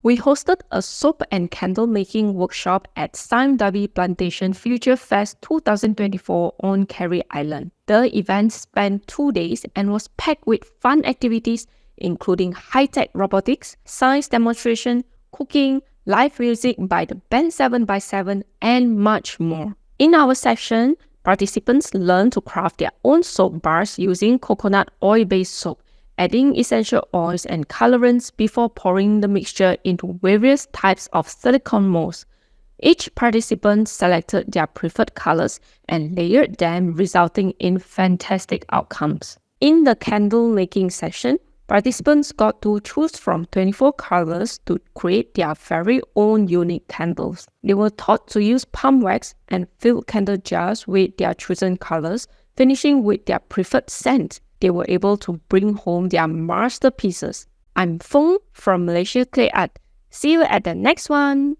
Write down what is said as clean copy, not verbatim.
We hosted a soap and candle making workshop at Sime Darby Plantation Future Fest 2024 on Carey Island. The event spanned 2 days and was packed with fun activities including high-tech robotics, science demonstration, cooking, live music by the band 7x7, and much more. In our session, participants learned to craft their own soap bars using coconut oil-based soap, adding essential oils and colorants before pouring the mixture into various types of silicone molds. Each participant selected their preferred colors and layered them, resulting in fantastic outcomes. In the candle making session, participants got to choose from 24 colors to create their very own unique candles. They were taught to use palm wax and fill candle jars with their chosen colors, finishing with their preferred scent. They were able to bring home their masterpieces. I'm Feng from Malaysia Clay Art. See you at the next one!